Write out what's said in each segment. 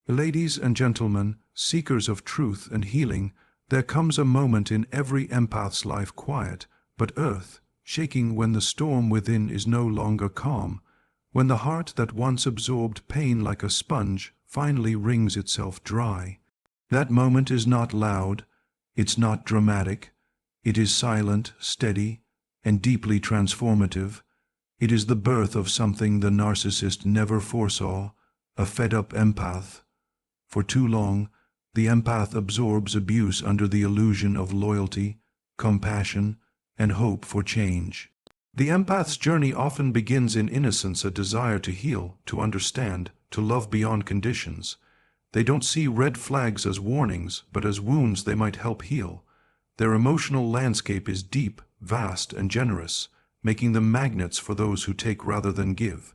Ladies and gentlemen, seekers of truth and healing, there comes a moment in every empath's life quiet, but earth, shaking when the storm within is no longer calm, when the heart that once absorbed pain like a sponge finally wrings itself dry. That moment is not loud, it's not dramatic, it is silent, steady, and deeply transformative. It is the birth of something the narcissist never foresaw, a fed-up empath. For too long, the empath absorbs abuse under the illusion of loyalty, compassion, and hope for change. The empath's journey often begins in innocence, a desire to heal, to understand, to love beyond conditions. They don't see red flags as warnings, but as wounds they might help heal. Their emotional landscape is deep, vast, and generous, making them magnets for those who take rather than give.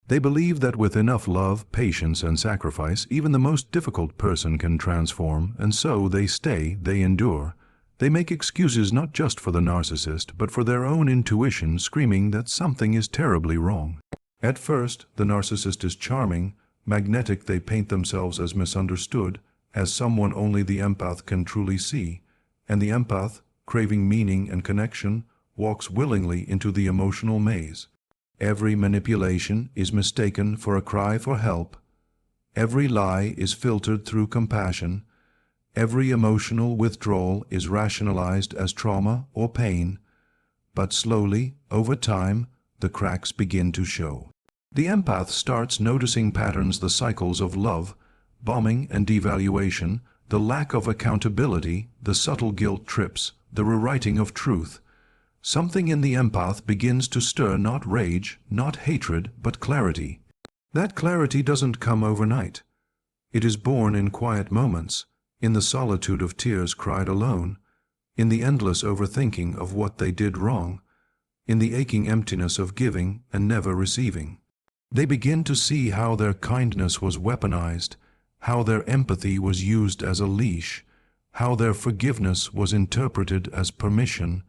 They believe that with enough love, patience, and sacrifice, even the most difficult person can transform, and so they stay, they endure. They make excuses not just for the narcissist, but for their own intuition screaming that something is terribly wrong. At first, the narcissist is charming, magnetic. They paint themselves as misunderstood, as someone only the empath can truly see, and the empath, craving meaning and connection, walks willingly into the emotional maze. Every manipulation is mistaken for a cry for help. Every lie is filtered through compassion. Every emotional withdrawal is rationalized as trauma or pain. But slowly, over time, the cracks begin to show. The empath starts noticing patterns, the cycles of love, bombing and devaluation, the lack of accountability, the subtle guilt trips, the rewriting of truth. Something in the empath begins to stir, not rage, not hatred, but clarity. That clarity doesn't come overnight. It is born in quiet moments, in the solitude of tears cried alone, in the endless overthinking of what they did wrong, in the aching emptiness of giving and never receiving. They begin to see how their kindness was weaponized, how their empathy was used as a leash, how their forgiveness was interpreted as permission.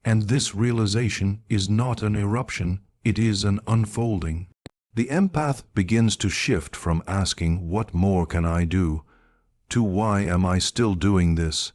And this realization is not an eruption, it is an unfolding. The empath begins to shift from asking, "What more can I do?" to "Why am I still doing this?"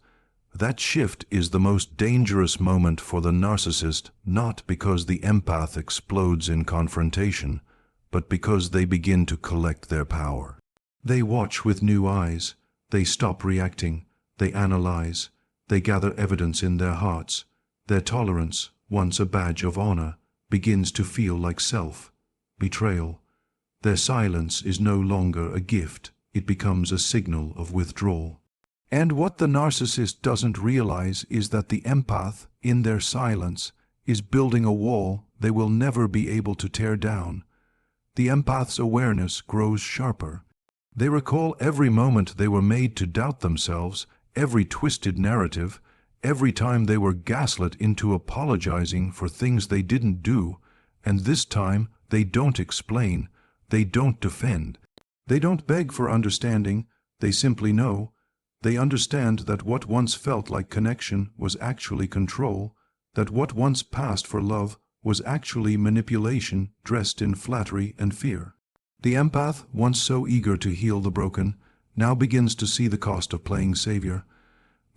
That shift is the most dangerous moment for the narcissist, not because the empath explodes in confrontation, but because they begin to collect their power. They watch with new eyes, they stop reacting, they analyze, they gather evidence in their hearts. Their tolerance, once a badge of honor, begins to feel like self-betrayal. Their silence is no longer a gift, it becomes a signal of withdrawal. And what the narcissist doesn't realize is that the empath, in their silence, is building a wall they will never be able to tear down. The empath's awareness grows sharper. They recall every moment they were made to doubt themselves, every twisted narrative, every time they were gaslit into apologizing for things they didn't do, and this time they don't explain, they don't defend. They don't beg for understanding, they simply know. They understand that what once felt like connection was actually control, that what once passed for love was actually manipulation dressed in flattery and fear. The empath, once so eager to heal the broken, now begins to see the cost of playing savior.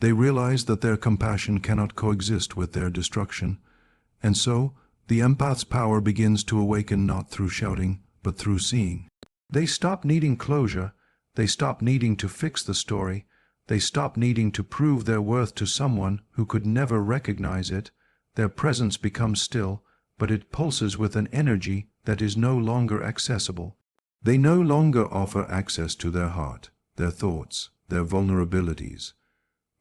They realize that their compassion cannot coexist with their destruction, and so the empath's power begins to awaken not through shouting, but through seeing. They stop needing closure, they stop needing to fix the story, they stop needing to prove their worth to someone who could never recognize it. Their presence becomes still, but it pulses with an energy that is no longer accessible. They no longer offer access to their heart, their thoughts, their vulnerabilities.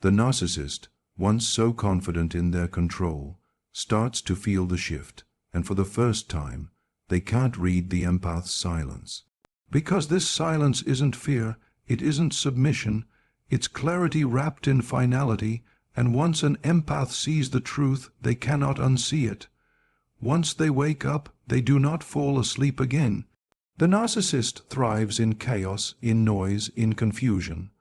The narcissist, once so confident in their control, starts to feel the shift, and for the first time, they can't read the empath's silence. Because this silence isn't fear, it isn't submission, it's clarity wrapped in finality, and once an empath sees the truth, they cannot unsee it. Once they wake up, they do not fall asleep again. The narcissist thrives in chaos, in noise, in confusion.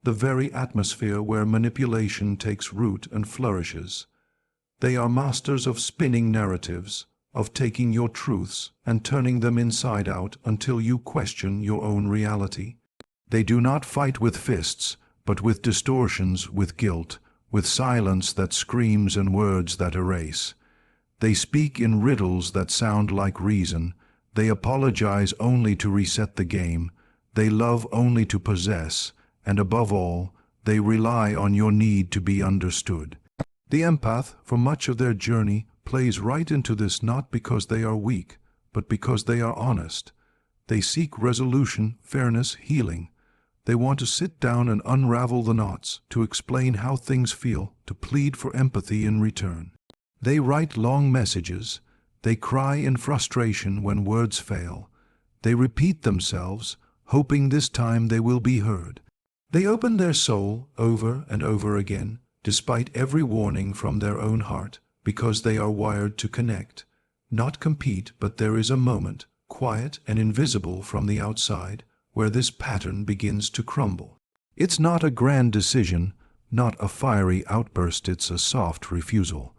The very atmosphere where manipulation takes root and flourishes. They are masters of spinning narratives, of taking your truths and turning them inside out until you question your own reality. They do not fight with fists, but with distortions, with guilt, with silence that screams and words that erase. They speak in riddles that sound like reason. They apologize only to reset the game. They love only to possess, and above all, they rely on your need to be understood. The empath, for much of their journey, plays right into this, not because they are weak, but because they are honest. They seek resolution, fairness, healing. They want to sit down and unravel the knots, to explain how things feel, to plead for empathy in return. They write long messages. They cry in frustration when words fail. They repeat themselves, hoping this time they will be heard. They open their soul over and over again, despite every warning from their own heart, because they are wired to connect, not compete. But there is a moment, quiet and invisible from the outside, where this pattern begins to crumble. It's not a grand decision, not a fiery outburst, it's a soft refusal.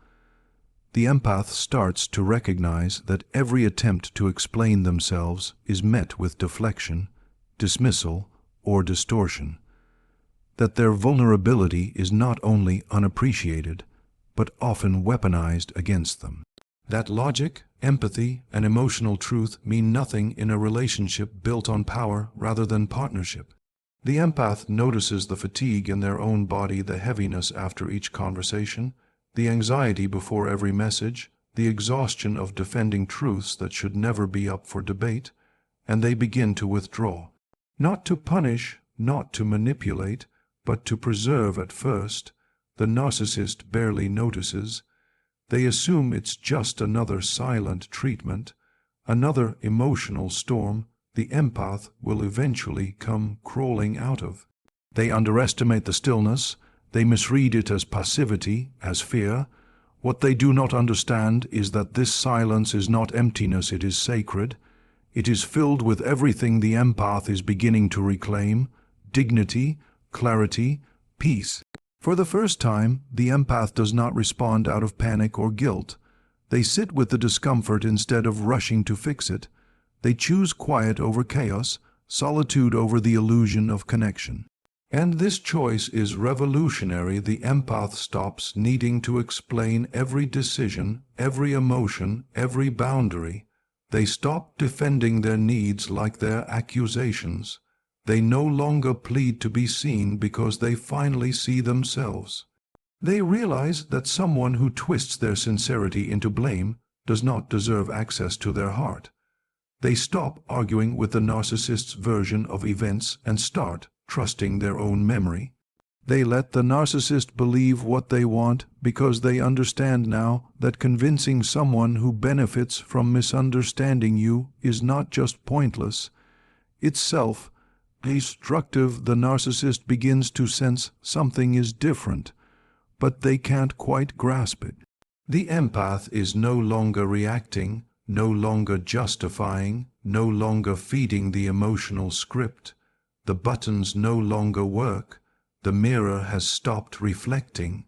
The empath starts to recognize that every attempt to explain themselves is met with deflection, dismissal, or distortion. That their vulnerability is not only unappreciated, but often weaponized against them. That logic, empathy, and emotional truth mean nothing in a relationship built on power rather than partnership. The empath notices the fatigue in their own body, the heaviness after each conversation, the anxiety before every message, the exhaustion of defending truths that should never be up for debate, and they begin to withdraw. Not to punish, not to manipulate, but to preserve. At first, the narcissist barely notices. They assume it's just another silent treatment, another emotional storm the empath will eventually come crawling out of. They underestimate the stillness. They misread it as passivity, as fear. What they do not understand is that this silence is not emptiness, it is sacred. It is filled with everything the empath is beginning to reclaim: dignity, clarity, peace. For the first time, the empath does not respond out of panic or guilt. They sit with the discomfort instead of rushing to fix it. They choose quiet over chaos, solitude over the illusion of connection. And this choice is revolutionary. The empath stops needing to explain every decision, every emotion, every boundary. They stop defending their needs like their accusations. They no longer plead to be seen because they finally see themselves. They realize that someone who twists their sincerity into blame does not deserve access to their heart. They stop arguing with the narcissist's version of events and start trusting their own memory. They let the narcissist believe what they want because they understand now that convincing someone who benefits from misunderstanding you is not just pointless, it's self-destructive. The narcissist begins to sense something is different, but they can't quite grasp it. The empath is no longer reacting, no longer justifying, no longer feeding the emotional script. The buttons no longer work. The mirror has stopped reflecting.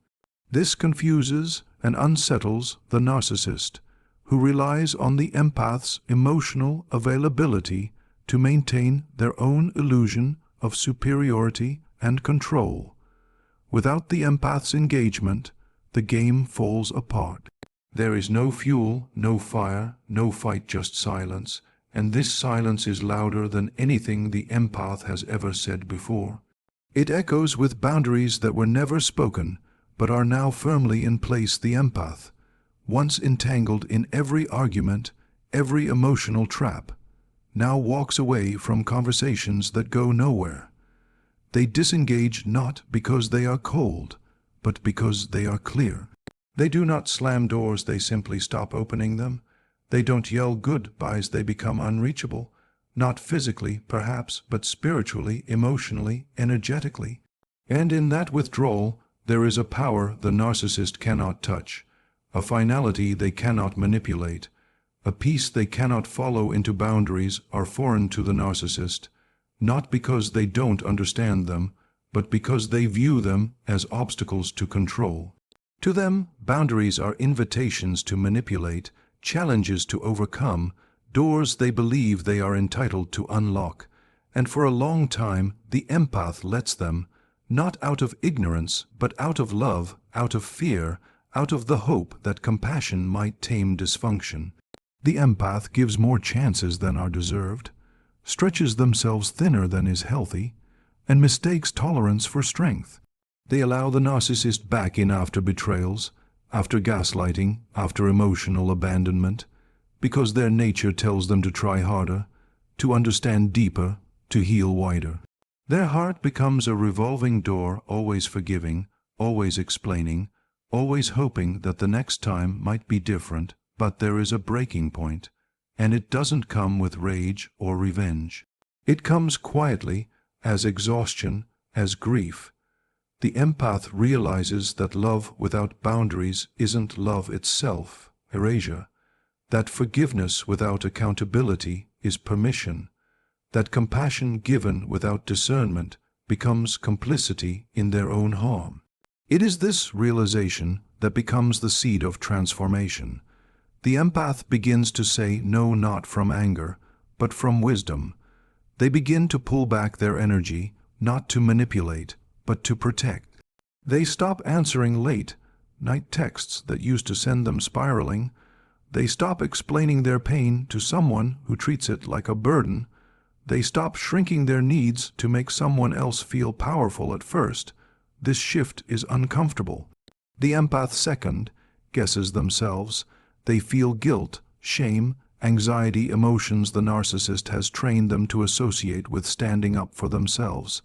This confuses and unsettles the narcissist, who relies on the empath's emotional availability to maintain their own illusion of superiority and control. Without the empath's engagement, the game falls apart. There is no fuel, no fire, no fight, just silence, and this silence is louder than anything the empath has ever said before. It echoes with boundaries that were never spoken, but are now firmly in place. The empath, once entangled in every argument, every emotional trap, now walks away from conversations that go nowhere. They disengage not because they are cold, but because they are clear. They do not slam doors, they simply stop opening them. They don't yell goodbyes, they become unreachable. Not physically, perhaps, but spiritually, emotionally, energetically. And in that withdrawal, there is a power the narcissist cannot touch, a finality they cannot manipulate, a peace they cannot follow into. Boundaries are foreign to the narcissist, not because they don't understand them, but because they view them as obstacles to control. To them, boundaries are invitations to manipulate, challenges to overcome, doors they believe they are entitled to unlock. And for a long time, the empath lets them, not out of ignorance, but out of love, out of fear, out of the hope that compassion might tame dysfunction. The empath gives more chances than are deserved, stretches themselves thinner than is healthy, and mistakes tolerance for strength. They allow the narcissist back in after betrayals, after gaslighting, after emotional abandonment, because their nature tells them to try harder, to understand deeper, to heal wider. Their heart becomes a revolving door, always forgiving, always explaining, always hoping that the next time might be different, but there is a breaking point, and it doesn't come with rage or revenge. It comes quietly, as exhaustion, as grief. The empath realizes that love without boundaries isn't love itself, erasure, that forgiveness without accountability is permission, that compassion given without discernment becomes complicity in their own harm. It is this realization that becomes the seed of transformation. The empath begins to say no, not from anger, but from wisdom. They begin to pull back their energy, not to manipulate, but to protect. They stop answering late night texts that used to send them spiraling. They stop explaining their pain to someone who treats it like a burden. They stop shrinking their needs to make someone else feel powerful at first. This shift is uncomfortable. The empath second guesses themselves. They feel guilt, shame, anxiety, emotions the narcissist has trained them to associate with standing up for themselves.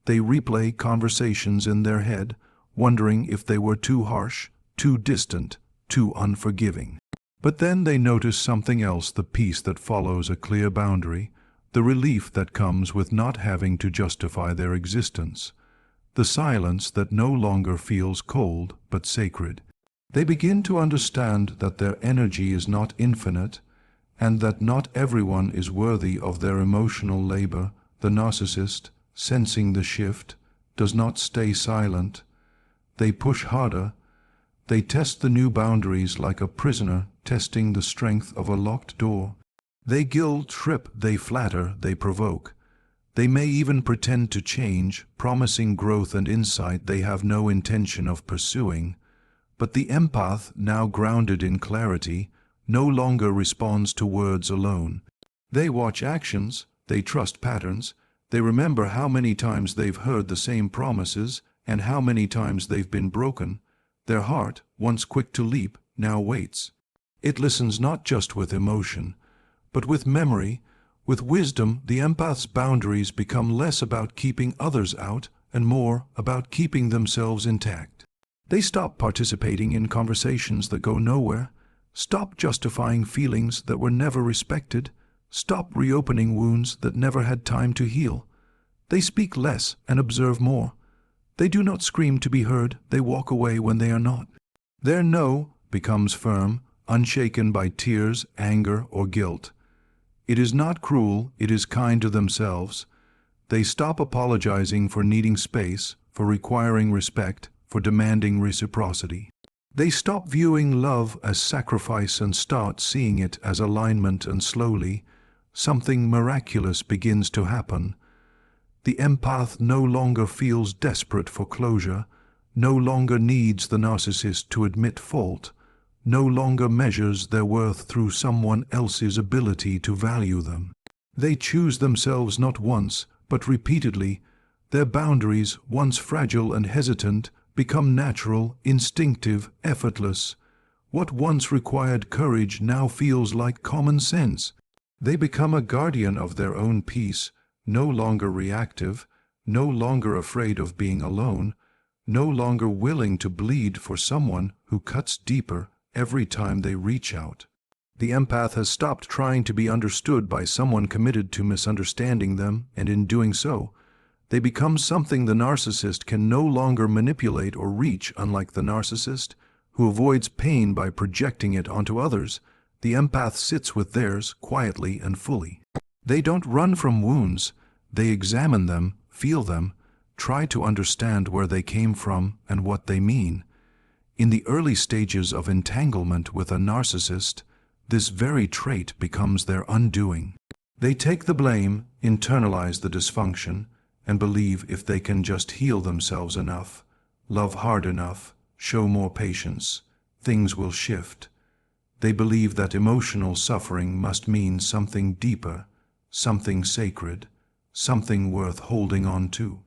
They replay conversations in their head, wondering if they were too harsh, too distant, too unforgiving. But then they notice something else, the peace that follows a clear boundary, the relief that comes with not having to justify their existence, the silence that no longer feels cold but sacred. They begin to understand that their energy is not infinite, and that not everyone is worthy of their emotional labor. The narcissist, sensing the shift, does not stay silent. They push harder. They test the new boundaries like a prisoner testing the strength of a locked door. They guilt trip, they flatter, they provoke. They may even pretend to change, promising growth and insight they have no intention of pursuing. But the empath, now grounded in clarity, no longer responds to words alone. They watch actions, they trust patterns, they remember how many times they've heard the same promises and how many times they've been broken. Their heart, once quick to leap, now waits. It listens not just with emotion, but with memory. With wisdom, the empath's boundaries become less about keeping others out and more about keeping themselves intact. They stop participating in conversations that go nowhere, stop justifying feelings that were never respected, stop reopening wounds that never had time to heal. They speak less and observe more. They do not scream to be heard, they walk away when they are not. Their no becomes firm, unshaken by tears, anger, or guilt. It is not cruel, it is kind to themselves. They stop apologizing for needing space, for requiring respect, for demanding reciprocity. They stop viewing love as sacrifice and start seeing it as alignment, and slowly, something miraculous begins to happen. The empath no longer feels desperate for closure, no longer needs the narcissist to admit fault, no longer measures their worth through someone else's ability to value them. They choose themselves not once, but repeatedly. Their boundaries, once fragile and hesitant, become natural, instinctive, effortless. What once required courage now feels like common sense. They become a guardian of their own peace, no longer reactive, no longer afraid of being alone, no longer willing to bleed for someone who cuts deeper every time they reach out. The empath has stopped trying to be understood by someone committed to misunderstanding them, and in doing so, they become something the narcissist can no longer manipulate or reach. Unlike the narcissist, who avoids pain by projecting it onto others, the empath sits with theirs quietly and fully. They don't run from wounds, they examine them, feel them, try to understand where they came from and what they mean. In the early stages of entanglement with a narcissist, this very trait becomes their undoing. They take the blame, internalize the dysfunction, and believe if they can just heal themselves enough, love hard enough, show more patience, things will shift. They believe that emotional suffering must mean something deeper, something sacred, something worth holding on to.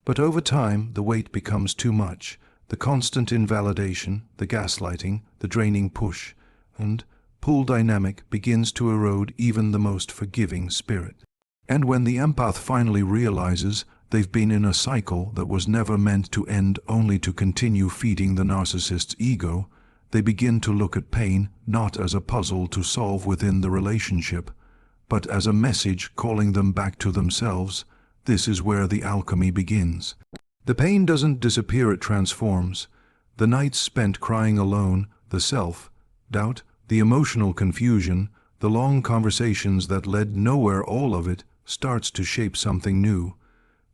But over time, the weight becomes too much, the constant invalidation, the gaslighting, the draining push, and pull dynamic begins to erode even the most forgiving spirit. And when the empath finally realizes they've been in a cycle that was never meant to end only to continue feeding the narcissist's ego, they begin to look at pain not as a puzzle to solve within the relationship, but as a message calling them back to themselves. This is where the alchemy begins. The pain doesn't disappear, it transforms. The nights spent crying alone, the self-doubt, the emotional confusion, the long conversations that led nowhere, all of it starts to shape something new.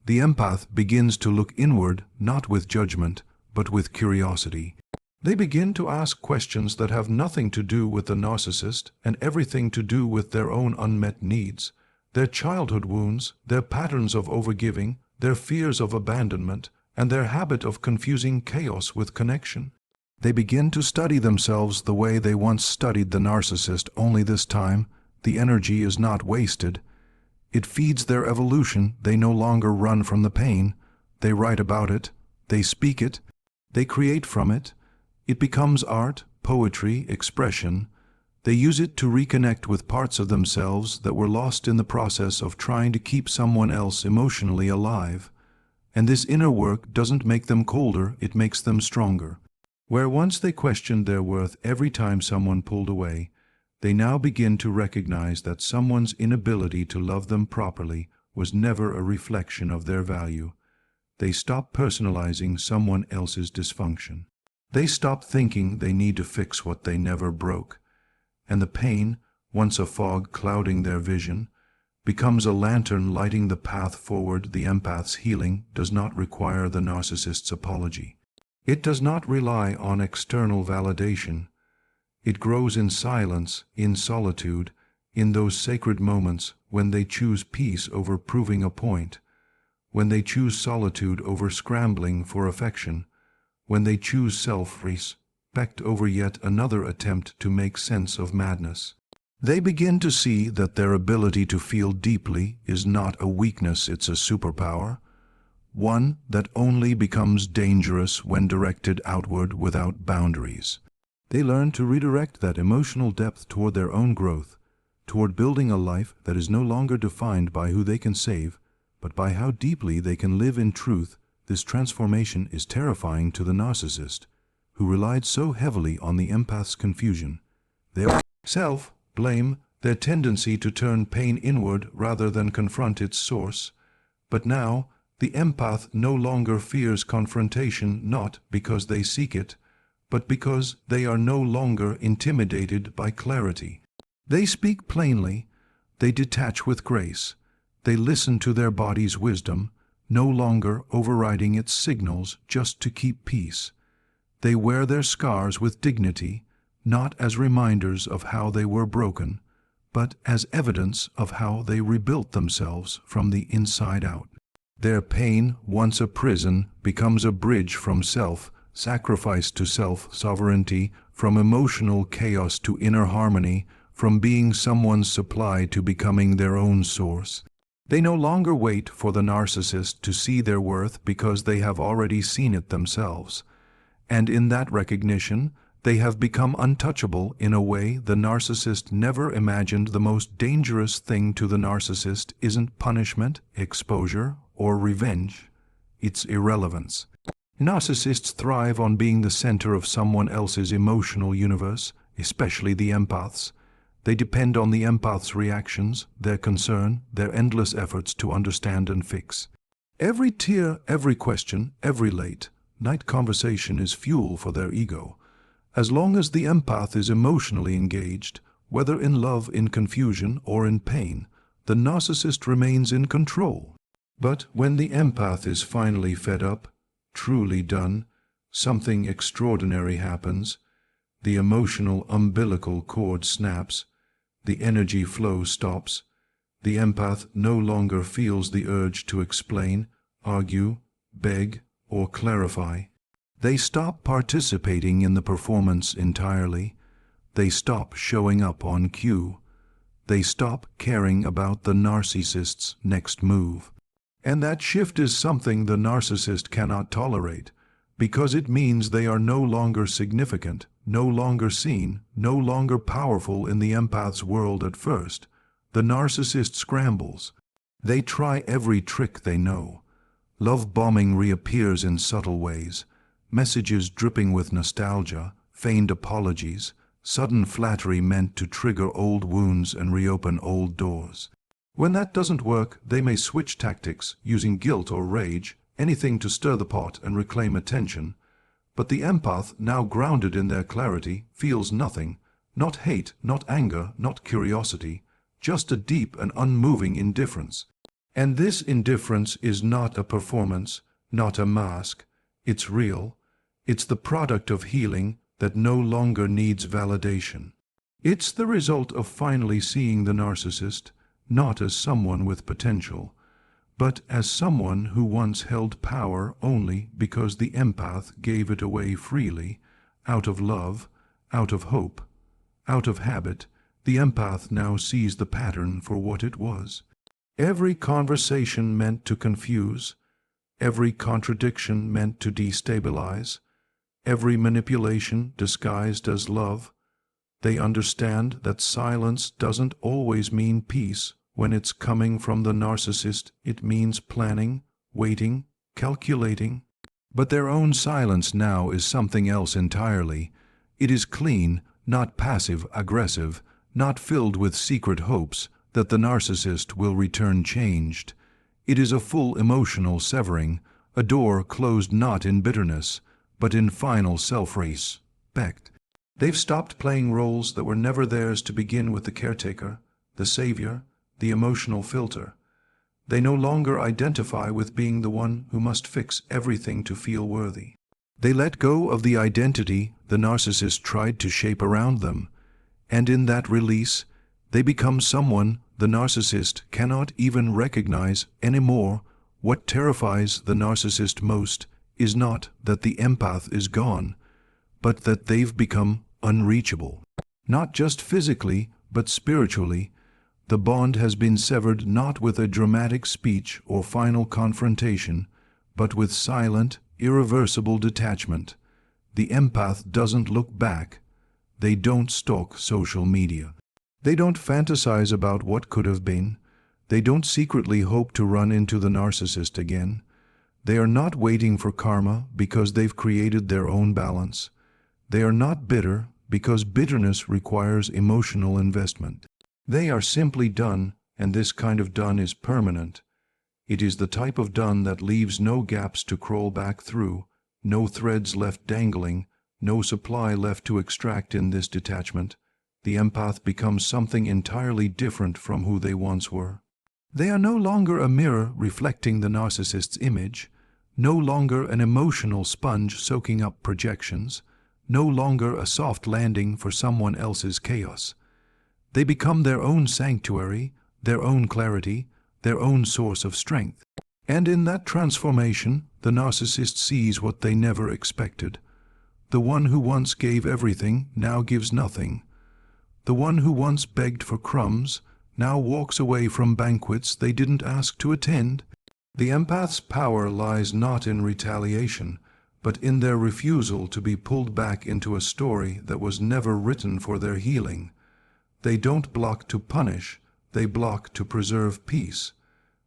The empath begins to look inward, not with judgment, but with curiosity. They begin to ask questions that have nothing to do with the narcissist and everything to do with their own unmet needs, their childhood wounds, their patterns of overgiving, their fears of abandonment, and their habit of confusing chaos with connection. They begin to study themselves the way they once studied the narcissist, only this time the energy is not wasted. It feeds their evolution. They no longer run from the pain. They write about it. They speak it. They create from it. It becomes art, poetry, expression. They use it to reconnect with parts of themselves that were lost in the process of trying to keep someone else emotionally alive. And this inner work doesn't make them colder, it makes them stronger. Where once they questioned their worth every time someone pulled away, they now begin to recognize that someone's inability to love them properly was never a reflection of their value. They stop personalizing someone else's dysfunction. They stop thinking they need to fix what they never broke. And the pain, once a fog clouding their vision, becomes a lantern lighting the path forward. The empath's healing does not require the narcissist's apology. It does not rely on external validation. It grows in silence, in solitude, in those sacred moments when they choose peace over proving a point, when they choose solitude over scrambling for affection, when they choose self-respect over yet another attempt to make sense of madness. They begin to see that their ability to feel deeply is not a weakness, it's a superpower, one that only becomes dangerous when directed outward without boundaries. They learn to redirect that emotional depth toward their own growth, toward building a life that is no longer defined by who they can save, but by how deeply they can live in truth. This transformation is terrifying to the narcissist, who relied so heavily on the empath's confusion, their self-blame, their tendency to turn pain inward rather than confront its source. But now, the empath no longer fears confrontation, not because they seek it, but because they are no longer intimidated by clarity. They speak plainly, they detach with grace, they listen to their body's wisdom, no longer overriding its signals just to keep peace. They wear their scars with dignity, not as reminders of how they were broken, but as evidence of how they rebuilt themselves from the inside out. Their pain, once a prison, becomes a bridge from self-sacrifice to self-sovereignty, from emotional chaos to inner harmony, from being someone's supply to becoming their own source. They no longer wait for the narcissist to see their worth because they have already seen it themselves. And in that recognition, they have become untouchable in a way the narcissist never imagined. The most dangerous thing to the narcissist isn't punishment, exposure, or revenge. It's irrelevance. Narcissists thrive on being the center of someone else's emotional universe, especially the empaths. They depend on the empath's reactions, their concern, their endless efforts to understand and fix. Every tear, every question, every late-night conversation is fuel for their ego. As long as the empath is emotionally engaged, whether in love, in confusion, or in pain, the narcissist remains in control. But when the empath is finally fed up, truly done, something extraordinary happens. The emotional umbilical cord snaps. The energy flow stops. The empath no longer feels the urge to explain, argue, beg, or clarify. They stop participating in the performance entirely. They stop showing up on cue. They stop caring about the narcissist's next move. And that shift is something the narcissist cannot tolerate, because it means they are no longer significant, no longer seen, no longer powerful in the empath's world at first. The narcissist scrambles. They try every trick they know. Love bombing reappears in subtle ways. Messages dripping with nostalgia, feigned apologies, sudden flattery meant to trigger old wounds and reopen old doors. When that doesn't work, they may switch tactics, using guilt or rage, anything to stir the pot and reclaim attention. But the empath, now grounded in their clarity, feels nothing, not hate, not anger, not curiosity, just a deep and unmoving indifference. And this indifference is not a performance, not a mask. It's real. It's the product of healing that no longer needs validation. It's the result of finally seeing the narcissist, not as someone with potential, but as someone who once held power only because the empath gave it away freely, out of love, out of hope, out of habit. The empath now sees the pattern for what it was. Every conversation meant to confuse, every contradiction meant to destabilize, every manipulation disguised as love. They understand that silence doesn't always mean peace. When it's coming from the narcissist, it means planning, waiting, calculating. But their own silence now is something else entirely. It is clean, not passive-aggressive, not filled with secret hopes that the narcissist will return changed. It is a full emotional severing, a door closed not in bitterness, but in final self-respect. They've stopped playing roles that were never theirs to begin with: the caretaker, the savior, the emotional filter. They no longer identify with being the one who must fix everything to feel worthy. They let go of the identity the narcissist tried to shape around them, and in that release, they become someone the narcissist cannot even recognize anymore. What terrifies the narcissist most is not that the empath is gone, but that they've become unreachable. Not just physically, but spiritually. The bond has been severed not with a dramatic speech or final confrontation, but with silent, irreversible detachment. The empath doesn't look back. They don't stalk social media. They don't fantasize about what could have been. They don't secretly hope to run into the narcissist again. They are not waiting for karma because they've created their own balance. They are not bitter because bitterness requires emotional investment. They are simply done, and this kind of done is permanent. It is the type of done that leaves no gaps to crawl back through, no threads left dangling, no supply left to extract in this detachment. The empath becomes something entirely different from who they once were. They are no longer a mirror reflecting the narcissist's image, no longer an emotional sponge soaking up projections, no longer a soft landing for someone else's chaos. They become their own sanctuary, their own clarity, their own source of strength. And in that transformation, the narcissist sees what they never expected. The one who once gave everything now gives nothing. The one who once begged for crumbs now walks away from banquets they didn't ask to attend. The empath's power lies not in retaliation, but in their refusal to be pulled back into a story that was never written for their healing. They don't block to punish, they block to preserve peace.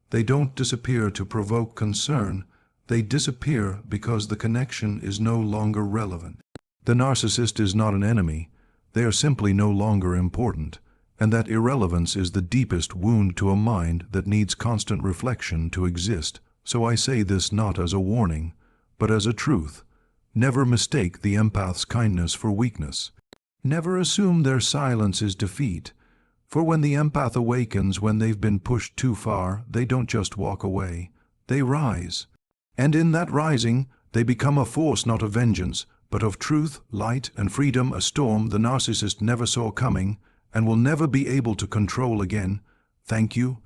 They don't disappear to provoke concern, they disappear because the connection is no longer relevant. The narcissist is not an enemy, they are simply no longer important, and that irrelevance is the deepest wound to a mind that needs constant reflection to exist. So I say this not as a warning, but as a truth. Never mistake the empath's kindness for weakness. Never assume their silence is defeat, for when the empath awakens when they've been pushed too far, they don't just walk away, they rise. And in that rising, they become a force not of vengeance, but of truth, light, and freedom, a storm the narcissist never saw coming and will never be able to control again. Thank you,